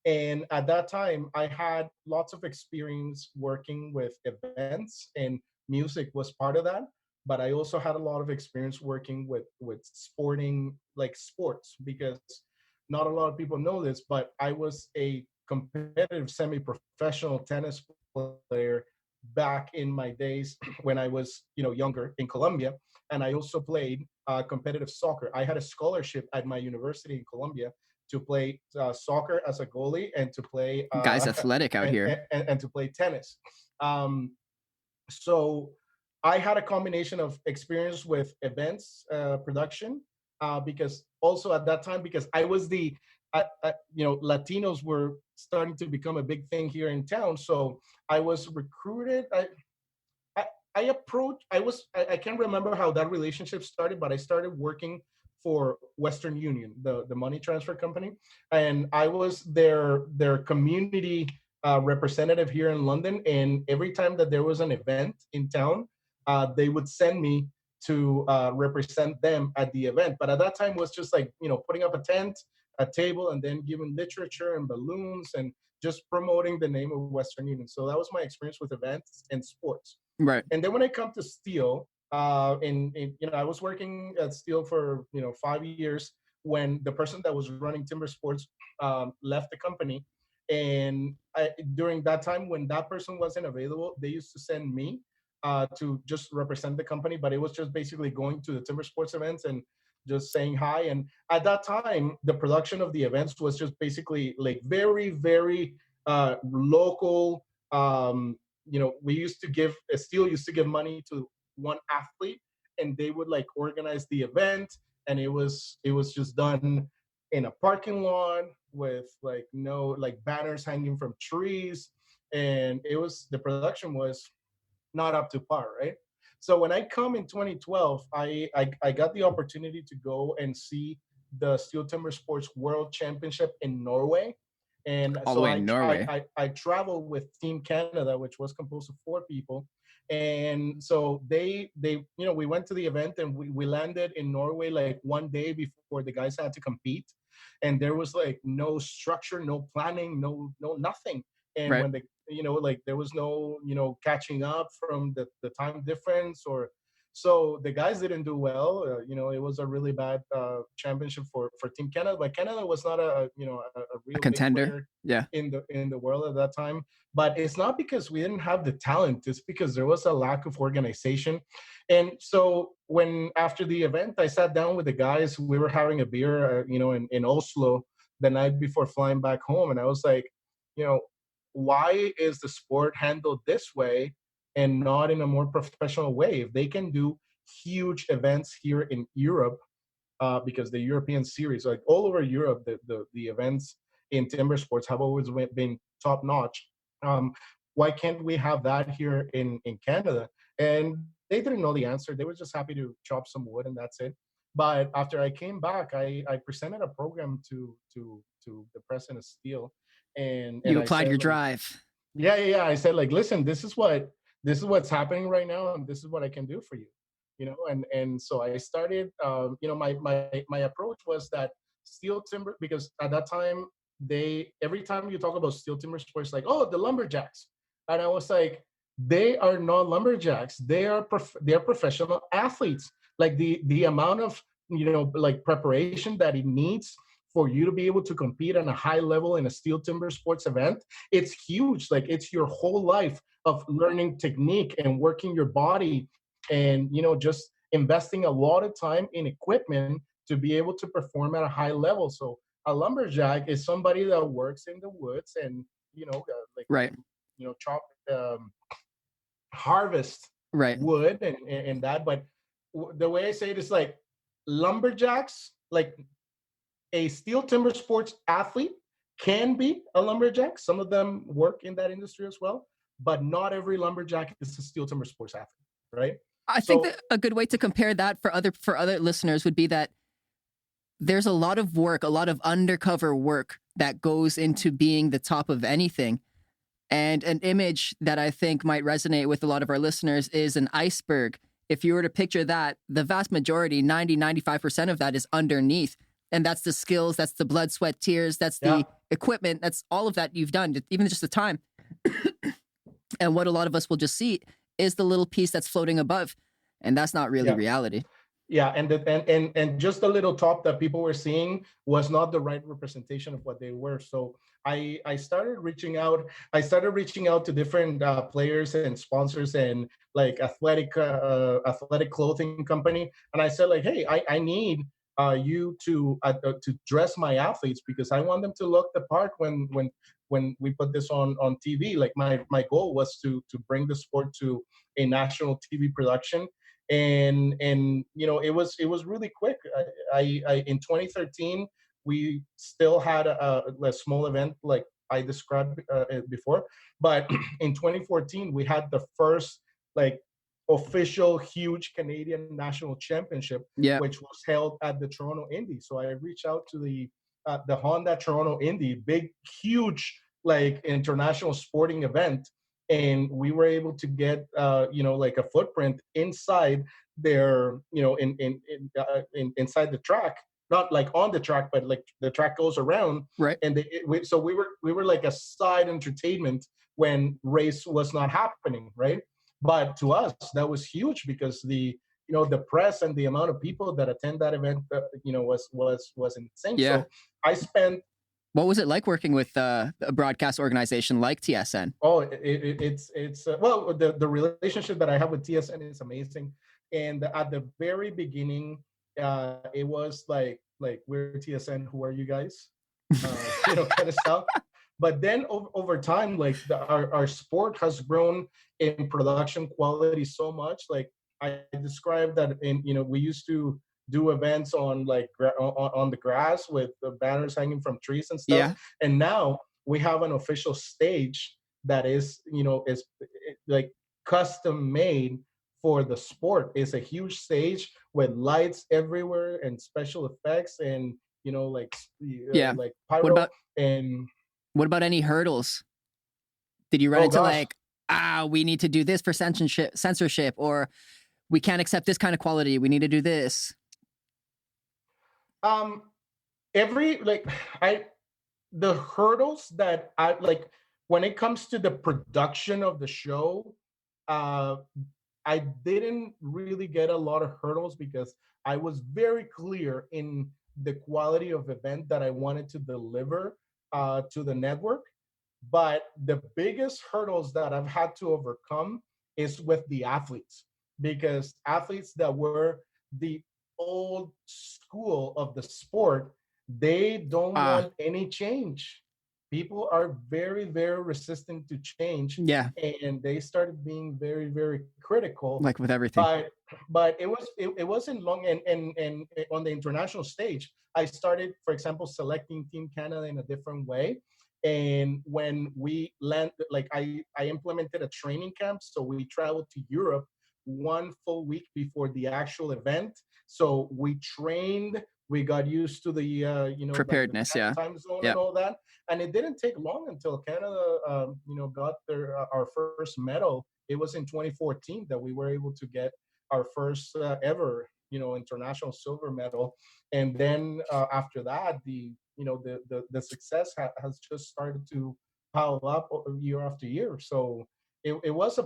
And at that time, I had lots of experience working with events, and music was part of that. but I also had a lot of experience working with sporting, like sports, because not a lot of people know this, but I was a competitive semi-professional tennis player back in my days when I was, younger in Colombia, and I also played competitive soccer. I had a scholarship at my university in Colombia to play soccer as a goalie and to play Guys athletic out here. and to play tennis. Um, so I had a combination of experience with events production, because also at that time, because I was Latinos were starting to become a big thing here in town. So I was recruited. I, I approached. I can't remember how that relationship started, but I started working for Western Union, the money transfer company, and I was their community representative here in London. And every time that there was an event in town, they would send me to represent them at the event. But at that time, it was just like, putting up a tent, a table, and then giving literature and balloons and just promoting the name of Western Union. So that was my experience with events and sports. Right. And then when I come to steel, I was working at Steel for 5 years when the person that was running Timber Sports left the company. And during that time, when that person wasn't available, they used to send me to just represent the company. But it was just basically going to the Timber Sports events and just saying hi. And at that time, the production of the events was just basically like very, very local. We used to give Steel used to give money to one athlete, and they would like organize the event, and it was just done in a parking lot with like no like banners hanging from trees, and the production was not up to par, right? So when I come in 2012, I got the opportunity to go and see the Steel Timber Sports World Championship in Norway. And All the so way in Norway. I traveled with Team Canada, which was composed of 4 people. And so we went to the event, and we landed in Norway like one day before the guys had to compete. And there was like no structure, no planning, no nothing. And Right. when like there was no, catching up from the time difference, or so the guys didn't do well. It was a really bad championship for Team Canada, but Canada was not a A real big contender. player Yeah. in the world at that time. But it's not because we didn't have the talent, it's because there was a lack of organization. And so when after the event, I sat down with the guys, we were having a beer in Oslo the night before flying back home, and I was like, why is the sport handled this way and not in a more professional way? If they can do huge events here in Europe, because the European series, like all over Europe, the events in timber sports have always been top notch. Why can't we have that here in Canada? And they didn't know the answer. They were just happy to chop some wood, and that's it. But after I came back, I presented a program to the president of Steel, and You I applied said, your like, drive. yeah. I said, like, listen, this is what's happening right now, and this is what I can do for you. And so I started. My approach was that steel timber, because at that time every time you talk about steel timber sports, like, oh, the lumberjacks, and I was like, they are not lumberjacks. They are professional athletes. Like the amount of like preparation that it needs for you to be able to compete on a high level in a steel timber sports event, it's huge. Like, it's your whole life of learning technique and working your body, and just investing a lot of time in equipment to be able to perform at a high level. So a lumberjack is somebody that works in the woods and like Right. chop, harvest Right. wood and that. But the way I say it is like lumberjacks, like a steel timber sports athlete can be a lumberjack. Some of them work in that industry as well, but not every lumberjack is a steel timber sports athlete, right? I think that a good way to compare that for other listeners would be that there's a lot of work, a lot of undercover work that goes into being the top of anything. And an image that I think might resonate with a lot of our listeners is an iceberg. If you were to picture that, the vast majority, 95% of that is underneath. And that's the skills, that's the blood, sweat, tears, that's the equipment, that's all of that you've done, even just the time. And what a lot of us will just see is the little piece that's floating above. and that's not really Yeah. reality. Yeah, and just the little top that people were seeing was not the right representation of what they were. So I started reaching out. I started reaching out to different players and sponsors and like athletic clothing company, and I said like, hey, I need you to dress my athletes because I want them to look the part when we put this on TV. Like my goal was to bring the sport to a national TV production, and it was really quick. I in 2013 we still had a small event like I described before, but in 2014 we had the first like official huge Canadian national championship, Yeah. which was held at the Toronto Indy. So I reached out to the Honda Toronto Indy, big huge like international sporting event, and we were able to get like a footprint inside their inside the track, not like on the track, but like the track goes around, Right. and so we were like a side entertainment when race was not happening, right? But to us that was huge because the press and the amount of people that attend that event was insane. Yeah. So I spent What was it like working with a broadcast organization like TSN? Oh, it's well, the relationship that I have with TSN is amazing, and at the very beginning, it was like we're TSN, who are you guys? Kind of stuff. But then over time, like our sport has grown in production quality so much. Like I described that we used to do events on like on the grass with the banners hanging from trees and stuff, Yeah. and now we have an official stage that is like custom made for the sport. It's a huge stage with lights everywhere and special effects and Yeah. like What pyro about and what about any hurdles? Did you run oh into gosh. like, we need to do this for censorship, or we can't accept this kind of quality, we need to do this? um every like I the hurdles that I like when it comes to the production of the show, uh I didn't really get a lot of hurdles because I was very clear in the quality of event that I wanted to deliver to the network. But the biggest hurdles that I've had to overcome is with the athletes, because athletes that were the old school of the sport, they don't Ah, want any change. People are very, very resistant to change, yeah, and they started being very, very critical. like with everything. But it wasn't long, and on the international stage I started, for example, selecting Team Canada in a different way. And when we land, like I implemented a training camp, so we traveled to Europe one full week before the actual event. So we trained, we got used to the like the Preparedness, yeah. time zone and Yep. all that. And it didn't take long until Canada got their our first medal. It was in 2014 that we were able to get our first ever international silver medal. And then after that, the success has just started to pile up year after year. So it was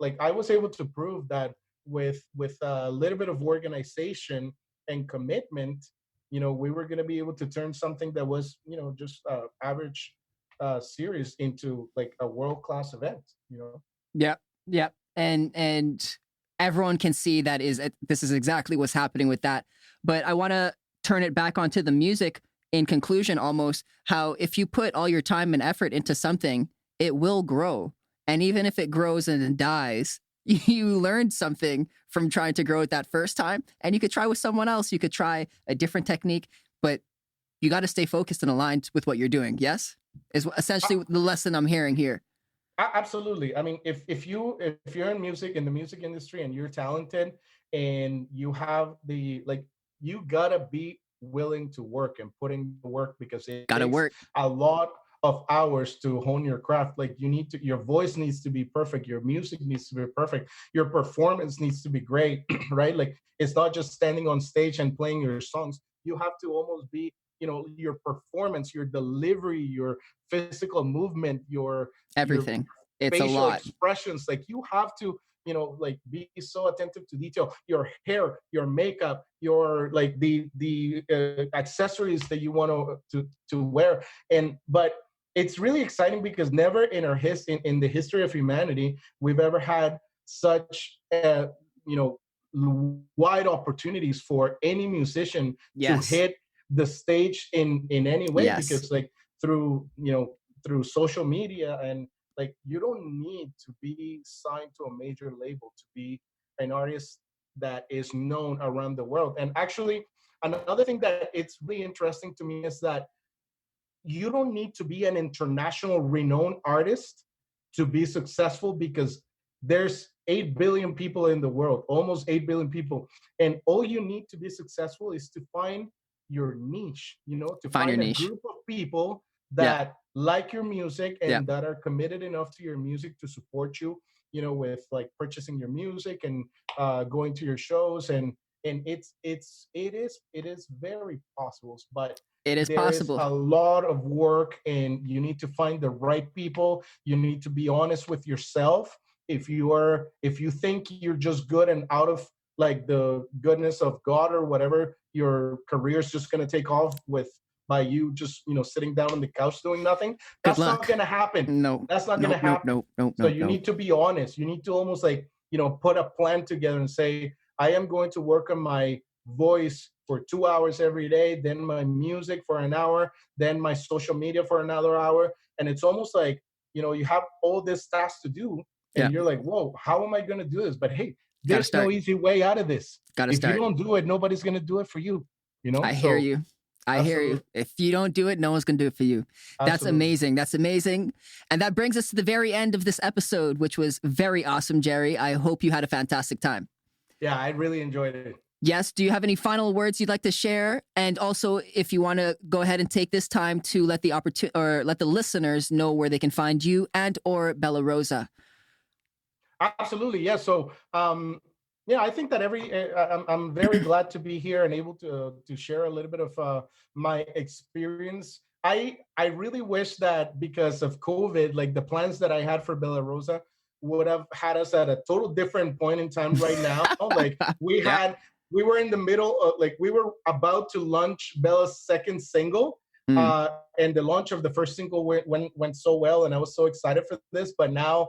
like I was able to prove that with a little bit of organization and commitment, we were going to be able to turn something that was just average series into like a world class event. Yep. Yep. And everyone can see that this is exactly what's happening with that. But I want to turn it back onto the music in conclusion, almost how if you put all your time and effort into something, it will grow. And even if it grows and then dies, you learned something from trying to grow it that first time. And you could try with someone else. You could try a different technique, but you got to stay focused and aligned with what you're doing. Yes? Is essentially the lesson I'm hearing here. Absolutely. I mean, if you're in the music industry, and you're talented and you have you gotta be willing to work and put in the work, because it Got to takes work. a lot of hours to hone your craft. Like your voice needs to be perfect, your music needs to be perfect, your performance needs to be great, right? Like it's not just standing on stage and playing your songs. You have to almost be, your performance, your delivery, your physical movement, your Everything. It's a facial lot. expressions. Like you have to like be so attentive to detail, your hair, your makeup, your like the accessories that you want to wear. And but it's really exciting because never in our in the history of humanity we've ever had such you know wide opportunities for any musician to Yes. hit the stage in any way, Yes. because like through through social media, and like you don't need to be signed to a major label to be an artist that is known around the world. And actually, another thing that it's really interesting to me is that you don't need to be an international renowned artist to be successful, because there's 8 billion people in the world, almost 8 billion people. And all you need to be successful is to find your niche, to Find your find a niche. group of people Yeah. that like your music Yeah. and that are committed enough to your music to support you, with like purchasing your music and going to your shows. And it is very possible, but It is there is possible. a lot of work, and you need to find the right people. You need to be honest with yourself. If you think you're just good and out of like the goodness of God or whatever, your career is just going to take off with by you just sitting down on the couch doing nothing. Good That's not luck. going to happen. No. That's not going Nope. to Nope. happen. Nope. Nope. So Nope. you Nope. need to be honest. You need to almost like put a plan together and say, I am going to work on my voice for 2 hours every day, then my music for an hour, then my social media for another hour. And it's almost like you have all this tasks to do, Yeah. and you're like, whoa, how am I going to do this? But hey, Gotta there's no start. easy way out of this. Gotta If you start. don't do it, nobody's going to do it for you. I hear So you. I hear you. absolutely, If you don't do it, no one's going to do it for you. That's absolutely. amazing. That's amazing. And that brings us to the very end of this episode, which was very awesome, Jerry. I hope you had a fantastic time. Yeah, I really enjoyed it. Yes. Do you have any final words you'd like to share? And also, if you want to go ahead and take this time to let the let the listeners know where they can find you and or Bella Rosa. Absolutely, yeah. So, yeah, I think that I'm very glad to be here and able to share a little bit of my experience. I really wish that because of COVID, like the plans that I had for Bella Rosa would have had us at a total different point in time right now. Like Yeah. we were in the middle of, like, we were about to launch Bella's second single. Mm. And the launch of the first single went so well, and I was so excited for this. But now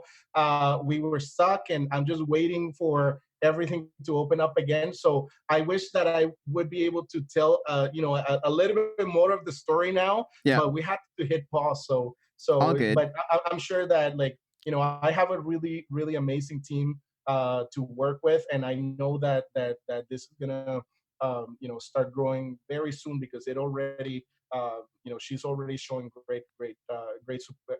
we were stuck, and I'm just waiting for everything to open up again. So I wish that I would be able to tell, a little bit more of the story now. Yeah. But we had to hit pause. All good. But I'm sure that, like, I have a really, really amazing team to work with, and I know that this is gonna, start growing very soon, because it already. She's already showing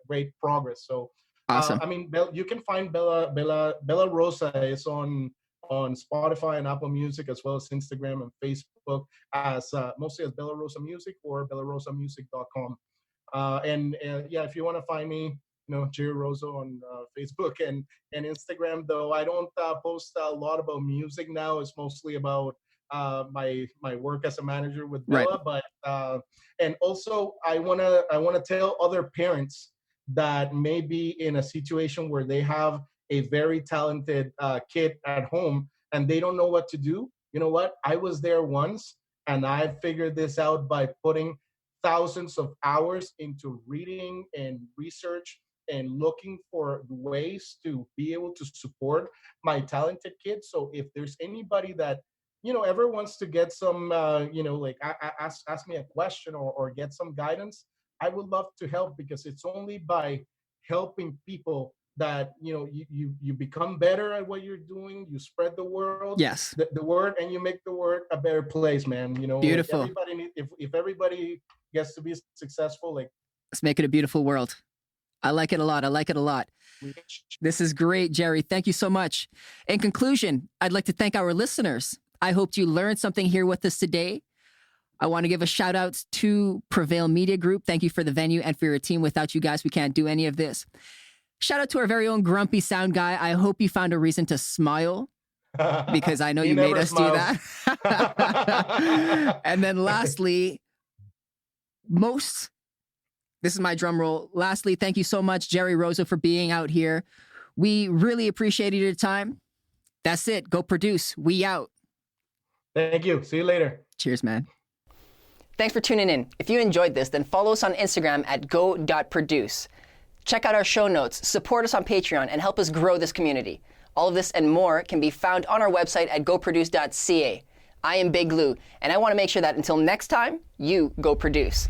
great progress. So, Awesome. I mean, you can find Bella Rosa is on Spotify and Apple Music, as well as Instagram and Facebook, as mostly as Bella Rosa Music or bellarosamusic.com. And yeah, if you want to find me, Jerry Rosa on Facebook and Instagram. Though I don't post a lot about music now. It's mostly about my work as a manager with Bella. Right. But and also I wanna tell other parents that may be in a situation where they have a very talented kid at home and they don't know what to do. You know what? I was there once, and I figured this out by putting thousands of hours into reading and research and looking for ways to be able to support my talented kids. So if there's anybody that ever wants to get some, like ask me a question or get some guidance, I would love to help, because it's only by helping people that you become better at what you're doing. You spread the world, Yes. the word, and you make the world a better place, man. Beautiful. Like everybody if everybody gets to be successful, like, Let's make it a beautiful world. I like it a lot. I like it a lot. This is great, Jerry. Thank you so much. In conclusion, I'd like to thank our listeners. I hope you learned something here with us today. I want to give a shout out to Prevail Media Group. Thank you for the venue and for your team. Without you guys, we can't do any of this. Shout out to our very own grumpy sound guy. I hope you found a reason to smile, because I know you made us smiles. do that. And then lastly, this is my drum roll. Lastly, thank you so much, Jerry Rosa, for being out here. We really appreciated your time. That's it. Go produce. We out. Thank you. See you later. Cheers, man. Thanks for tuning in. If you enjoyed this, then follow us on Instagram at go.produce. Check out our show notes, support us on Patreon, and help us grow this community. All of this and more can be found on our website at goproduce.ca. I am Big Lou, and I want to make sure that until next time, you go produce.